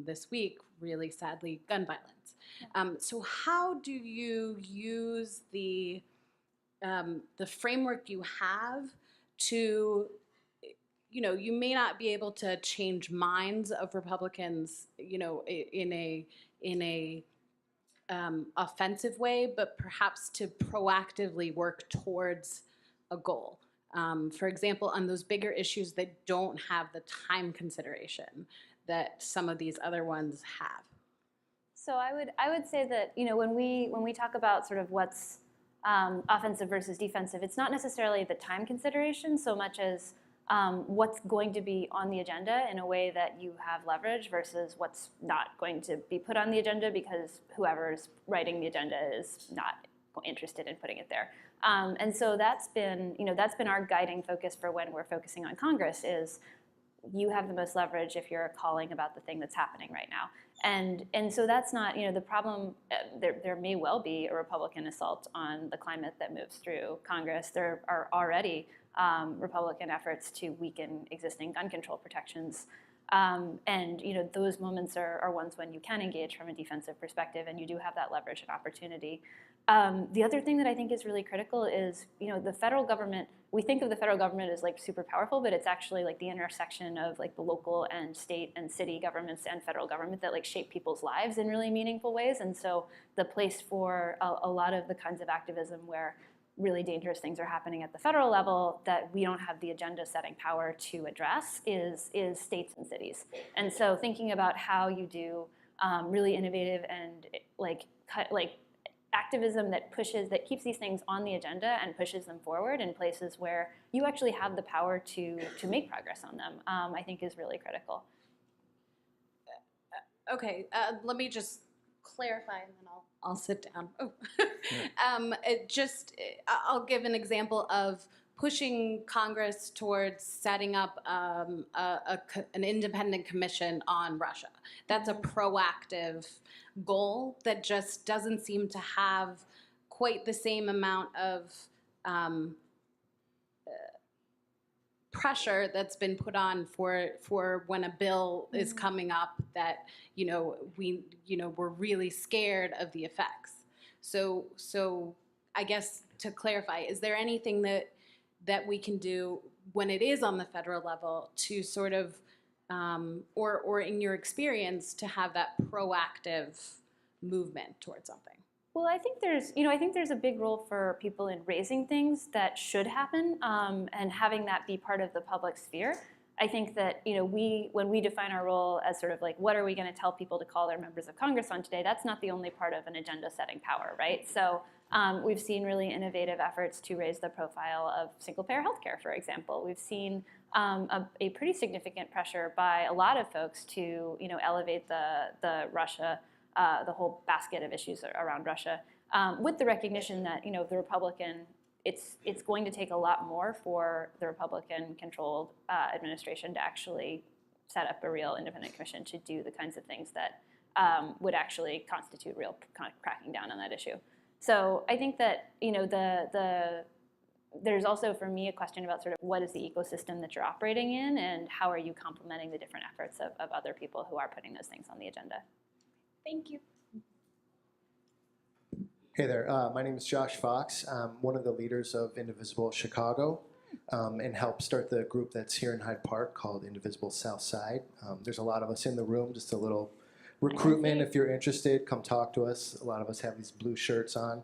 this week, really sadly, gun violence. So how do you use the framework you have to, you may not be able to change minds of Republicans, in a offensive way, but perhaps to proactively work towards a goal. For example, on those bigger issues that don't have the time consideration that some of these other ones have. So I would say that when we talk about sort of what's offensive versus defensive, it's not necessarily the time consideration so much as what's going to be on the agenda in a way that you have leverage versus what's not going to be put on the agenda because whoever's writing the agenda is not interested in putting it there. And so that's been our guiding focus for when we're focusing on Congress is you have the most leverage if you're calling about the thing that's happening right now. And so that's not, the problem, there may well be a Republican assault on the climate that moves through Congress. There are already Republican efforts to weaken existing gun control protections. And those moments are ones when you can engage from a defensive perspective and you do have that leverage and opportunity. The other thing that I think is really critical is, the federal government, we think of the federal government as like super powerful, but it's actually like the intersection of like the local and state and city governments and federal government that like shape people's lives in really meaningful ways. And so the place for a lot of the kinds of activism where really dangerous things are happening at the federal level that we don't have the agenda setting power to address is states and cities. And so thinking about how you do really innovative and activism that keeps these things on the agenda and pushes them forward in places where you actually have the power to make progress on them, I think is really critical. Okay, let me just clarify and then I'll sit down. Oh. I'll give an example of pushing Congress towards setting up an independent commission on Russia. That's a proactive goal that just doesn't seem to have quite the same amount of pressure that's been put on for when a bill is coming up that we're really scared of the effects. So I guess to clarify, is there anything that we can do when it is on the federal level to sort of or in your experience to have that proactive movement towards something? Well, I think there's a big role for people in raising things that should happen, and having that be part of the public sphere. I think that when we define our role as sort of like, what are we going to tell people to call their members of Congress on today, that's not the only part of an agenda-setting power, right? So we've seen really innovative efforts to raise the profile of single-payer healthcare, for example. We've seen a pretty significant pressure by a lot of folks to elevate the Russia. The whole basket of issues around Russia, with the recognition that the Republican, it's going to take a lot more for the Republican-controlled administration to actually set up a real independent commission to do the kinds of things that would actually constitute real kind of cracking down on that issue. So I think that there's also for me a question about sort of what is the ecosystem that you're operating in, and how are you complementing the different efforts of other people who are putting those things on the agenda. Thank you. Hey there, my name is Josh Fox. I'm one of the leaders of Indivisible Chicago, and helped start the group that's here in Hyde Park called Indivisible South Side. There's a lot of us in the room, just a little recruitment if you're interested, come talk to us. A lot of us have these blue shirts on.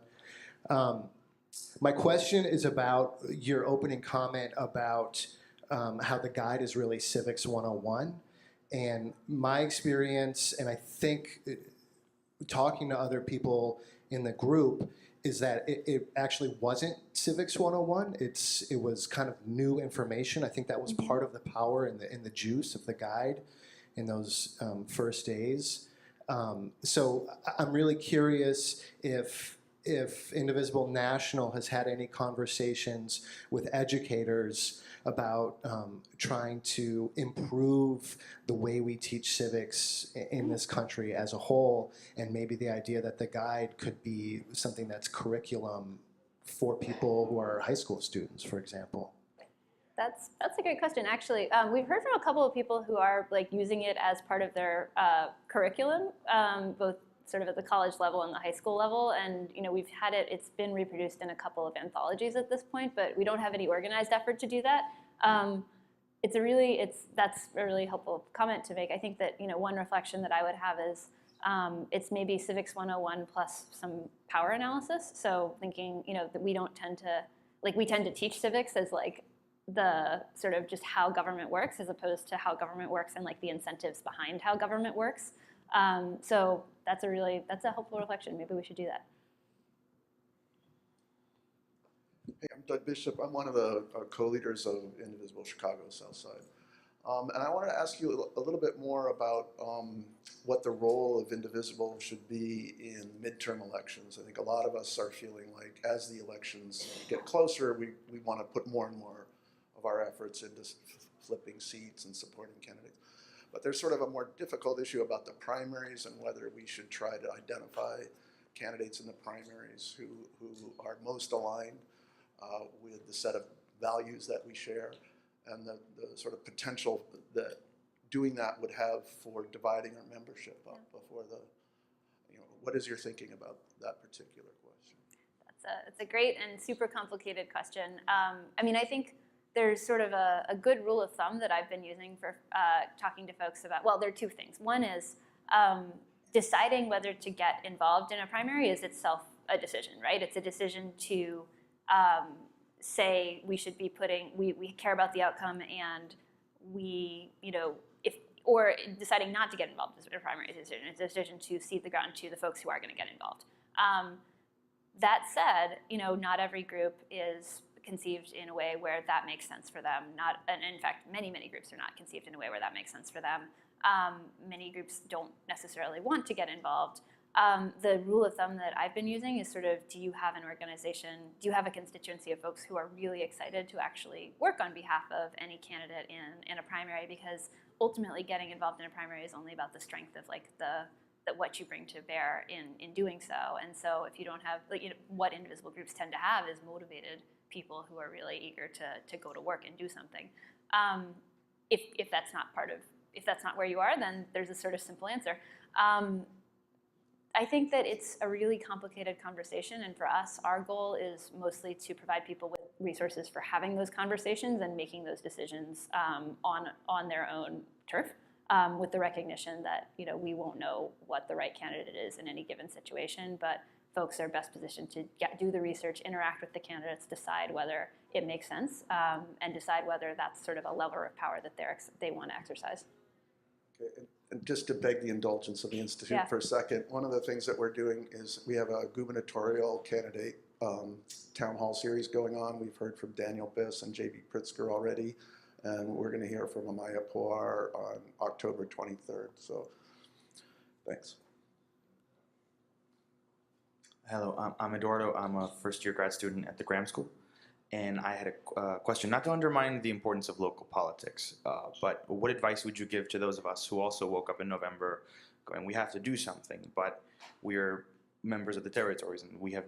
My question is about your opening comment about how the guide is really Civics 101. And my experience, and I think talking to other people in the group, is that it actually wasn't Civics 101. It was kind of new information. I think that was part of the power and the juice of the guide in those first days. So I'm really curious if Indivisible National has had any conversations with educators about trying to improve the way we teach civics in this country as a whole, and maybe the idea that the guide could be something that's curriculum for people who are high school students, for example. That's a great question. Actually, we've heard from a couple of people who are like using it as part of their curriculum, both sort of at the college level and the high school level, and we've had it's been reproduced in a couple of anthologies at this point, but we don't have any organized effort to do that. That's a really helpful comment to make. I think that one reflection that I would have is it's maybe Civics 101 plus some power analysis. So thinking that we tend to teach civics as like the sort of just how government works, as opposed to how government works and like the incentives behind how government works. So that's a helpful reflection. Maybe we should do that. Hey, I'm Doug Bishop. I'm one of the co-leaders of Indivisible Chicago Southside. And I want to ask you a little bit more about what the role of Indivisible should be in midterm elections. I think a lot of us are feeling like as the elections get closer, we want to put more and more of our efforts into flipping seats and supporting candidates. But there's sort of a more difficult issue about the primaries and whether we should try to identify candidates in the primaries who are most aligned with the set of values that we share, and the sort of potential that doing that would have for dividing our membership up before what is your thinking about that particular question? It's a great and super complicated question. I mean, I think there's sort of a good rule of thumb that I've been using for talking to folks about, well, there are two things. One is deciding whether to get involved in a primary is itself a decision, right? It's a decision to say we should be we care about the outcome, and or deciding not to get involved is a primary decision. It's a decision to cede the ground to the folks who are going to get involved. That said, not every group is conceived in a way where that makes sense for them. And in fact, many groups are not conceived in a way where that makes sense for them. Many groups don't necessarily want to get involved. The rule of thumb that I've been using is sort of, do you have an organization, do you have a constituency of folks who are really excited to actually work on behalf of any candidate in a primary? Because ultimately getting involved in a primary is only about the strength of like what you bring to bear in doing so. And so if you don't have, like, what Indivisible groups tend to have is motivated people who are really eager to go to work and do something. If that's not where you are, then there's a sort of simple answer. I think that it's a really complicated conversation, and for us, our goal is mostly to provide people with resources for having those conversations and making those decisions on their own turf, with the recognition that we won't know what the right candidate is in any given situation, but folks are best positioned to do the research, interact with the candidates, decide whether it makes sense, and decide whether that's sort of a lever of power that they want to exercise. Okay. And just to beg the indulgence of the Institute for a second, one of the things that we're doing is we have a gubernatorial candidate town hall series going on. We've heard from Daniel Biss and J.B. Pritzker already, and we're going to hear from Amaya Pawar on October 23rd. So thanks. Hello, I'm Eduardo. I'm a first-year grad student at the Graham School. And I had a question, not to undermine the importance of local politics, but what advice would you give to those of us who also woke up in November going, we have to do something, but we're members of the territories and we have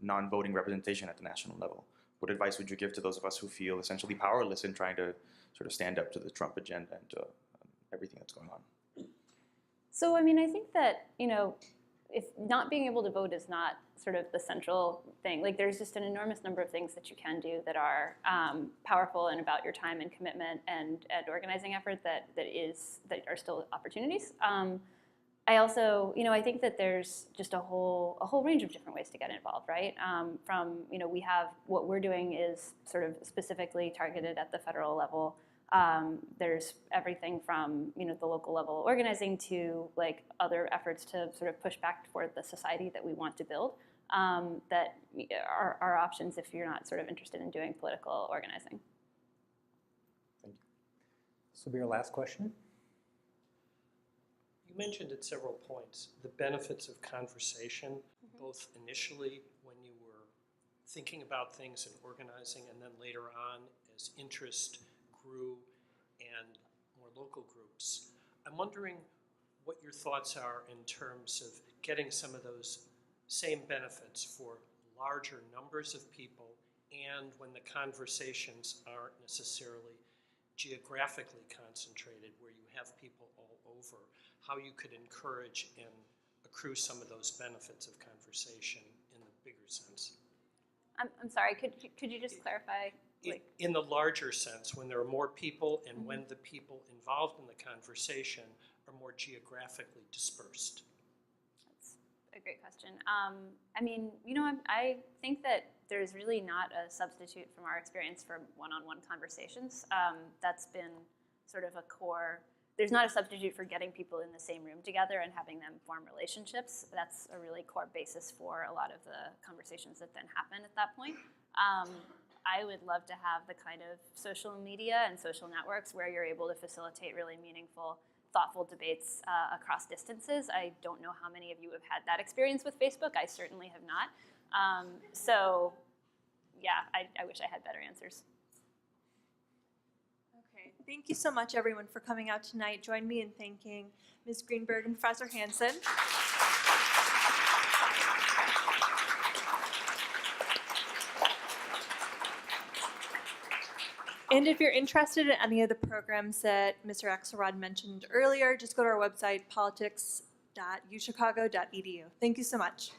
non-voting representation at the national level. What advice would you give to those of us who feel essentially powerless in trying to sort of stand up to the Trump agenda and to everything that's going on? So, I mean, I think that, if not being able to vote is not sort of the central thing, like there's just an enormous number of things that you can do that are powerful and about your time and commitment and organizing effort that are still opportunities. I also, I think that there's just a whole range of different ways to get involved, right? We have, what we're doing is sort of specifically targeted at the federal level. There's everything from the local level organizing to like other efforts to sort of push back toward the society that we want to build, that are options if you're not sort of interested in doing political organizing. Thank you. This will be our last question. You mentioned at several points the benefits of conversation, both initially when you were thinking about things and organizing, and then later on as interest grew and more local groups. I'm wondering what your thoughts are in terms of getting some of those same benefits for larger numbers of people, and when the conversations aren't necessarily geographically concentrated, where you have people all over, how you could encourage and accrue some of those benefits of conversation in the bigger sense. I'm sorry, could you just clarify? In the larger sense, when there are more people and when the people involved in the conversation are more geographically dispersed? That's a great question. I mean, I think that there's really not a substitute from our experience for one-on-one conversations. That's been sort of a core. There's not a substitute for getting people in the same room together and having them form relationships. That's a really core basis for a lot of the conversations that then happen at that point. I would love to have the kind of social media and social networks where you're able to facilitate really meaningful, thoughtful debates across distances. I don't know how many of you have had that experience with Facebook. I certainly have not. So yeah, I wish I had better answers. Okay, thank you so much everyone for coming out tonight. Join me in thanking Ms. Greenberg and Professor Hansen. And if you're interested in any of the programs that Mr. Axelrod mentioned earlier, just go to our website, politics.uchicago.edu. Thank you so much.